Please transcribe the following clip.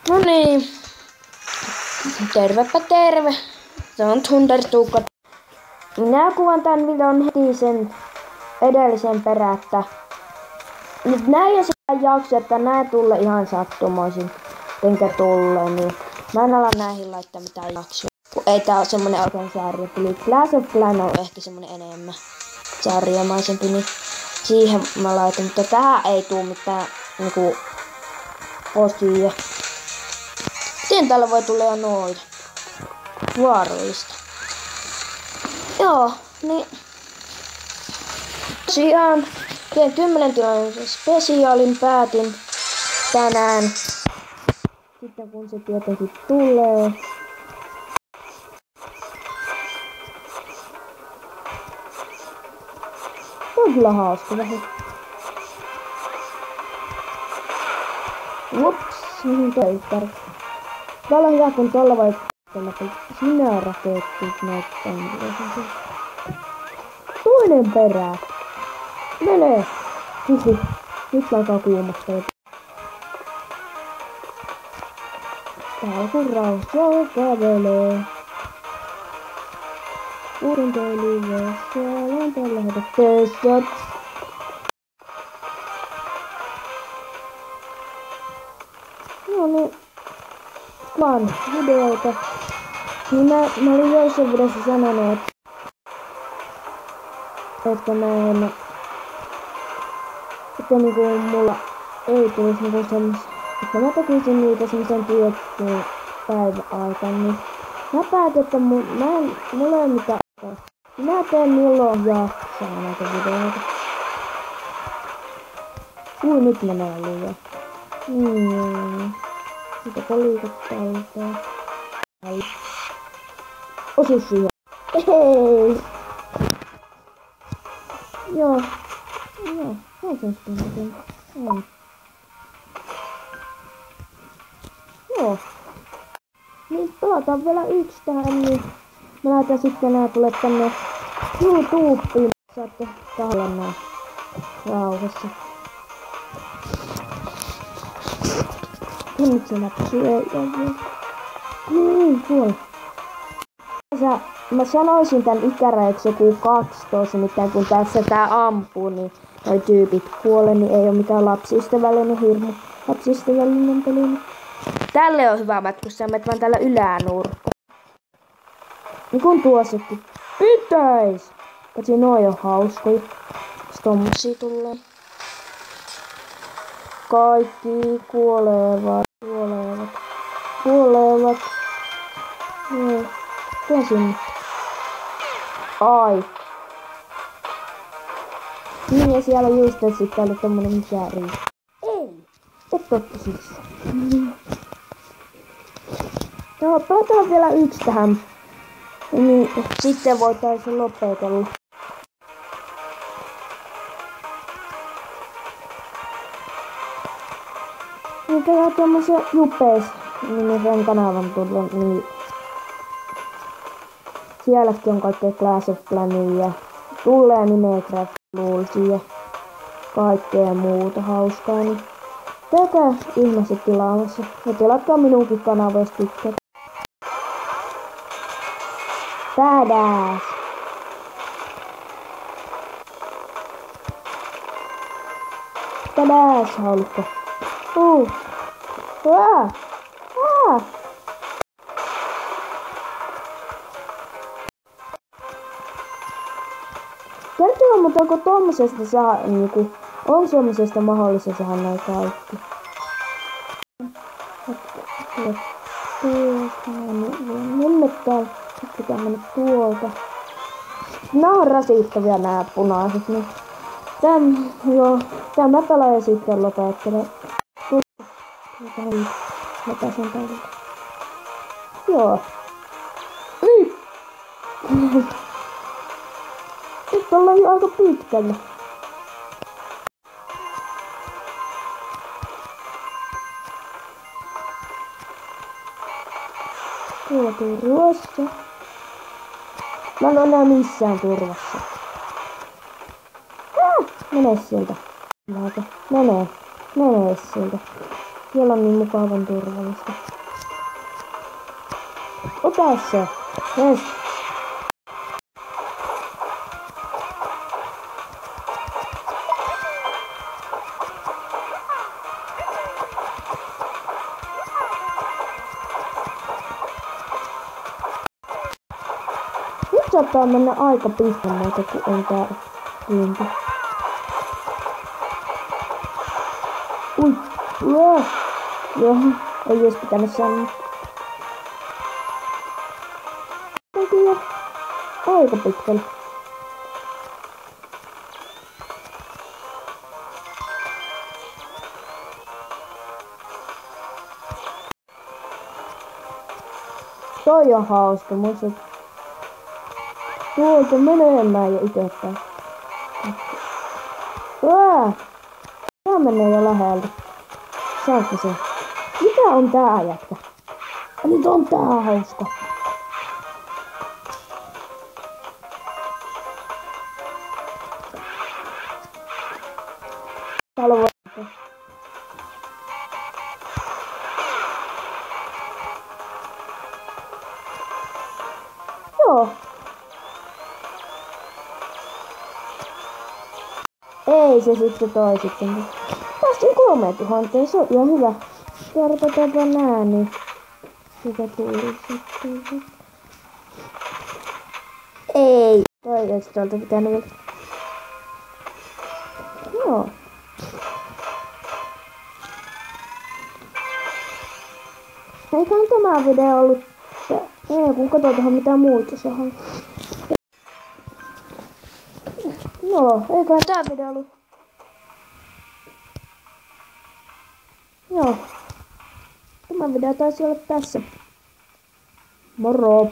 No niin. Tervepä terve. Se on Thundertuukka. Minä kuvan tän videon heti sen edellisen perättä. Nyt näin jo sitä jakso, että nää tulee ihan sattumoisin. Enkä tulee, niin mä en ala näihin laittaa mitään jaksoa. Kun ei tää oo semmonen oikein sarja. Eli Clash of Clans on ehkä semmonen enemmän sarjamaisempi, niin siihen mä laitan. Mutta tähän ei tuu mitään niinku osia. Tien täällä voi tulla noita. Vaarallista. Joo, niin. Tosiaan teen 10 tilan spesiaalin päätin tänään. Sitten kun se tietenkin tulee. On kyllä hauska vähän. Ups, mihin töyttär. Täällä on hyvä, kun tuolla voi sinä raketit näyttää. Toinen perä. Mene. Hihi. Nyt alkaa kuumasta. Täällä kun rauhaa kävelee. Urintoilijaa. Siellä on tällä hetkellä töissä. No niin. Vaan videoita. Niin mä olin joissain videossa sanonut, että niinku mulla ei tulisi niinku semmos, että mä tekisin niitä semmosen tiettyyn päiväaikaan, niin mä päätin, että mulla ei oo mitään aikaa. Mä teen milloin jaksaa näitä videoita. Nyt menee liian. Mitä liikuttaa jotain. Osu siihen. Ei. Joo. On se sitten. Joo. Niin pelataan vielä yksi tähän, niin mä laitan sitten nää tulee tänne YouTubeen. Saatte kahdella nää rauhassa. Nyt se näpsyy ei ole. Niin, tuolla. Mä sanoisin tän ikärajaksi joku 12, mitään kun tässä tää ampuu, niin noi tyypit kuolee, niin ei oo mikään lapsiystävällinen hirmu. Lapsiystävällinen peli. Tälle on hyvä matka, kun sä menet vaan täällä ylänurkka. Niin kun tuossakin pitäis. Paitsi noi on hauskoja. Jos tommosia tulee. Kaikki kuolevat. Joo. Tuo sinne. Ai. Niin ja siellä on just sitten ollut tommonen misäri. Ei. Et totta siis. Joo, pelataan vielä yksi tähän. Niin sitten voitais lopetella. Niin tehdään tommosia jupees. Niin sen kanavan tullut, niin sielläkin on kaikkea Clash of Clania ja tulee Minecraft Lulsia ja kaikkea muuta hauskaa, niin käykää ihmeessä tilaamassa ja tilatkaa minunkin kanava, jos tykkää. Badass! Badass, haulukko. Kertoo, mutta onko tommosesta saa niinku, on tommosesta mahdollista saada näin kaikki? Mennä täällä, pitää mennä tuolta. Nää on rasittavia nää punaiset, niin tämä pelaa ja sitten lopettelee. Mä pääsen täältä. Joo. Nyt ollaan jo aika pitkällä. Tuolla turvassa. Mä en ole enää missään turvassa. Mene sieltä. Mene sieltä. Siellä on niin mukavan turvallista. Ota se. Yes. Nyt saattaa mennä aika pistämätä, kun on tää pyynti. Ui. Joo. Ei edes pitänyt sanoa. Onkin jo aika pitkällä. Toi on hauska, musta tuolta menemään jo itsepäin. Tää menee jo läheltä. Saatko se? Mitä on tää jätkä? Nyt on tää hauska. Täällä on voittaa. Joo. Ei se sitten toi sitten. Päästiin 3000, se on ihan hyvä. Kertataanpa nää, niin sitä tuli sitten. Ei. Toi ei tuolta pitänyt vielä. Joo. Eiköhän tämä video ollut. Ei kun katsotaan mitä muuta saadaan. No, eiköhän tää video ollut. Joo. Tämä video taisi olla tässä. Moro!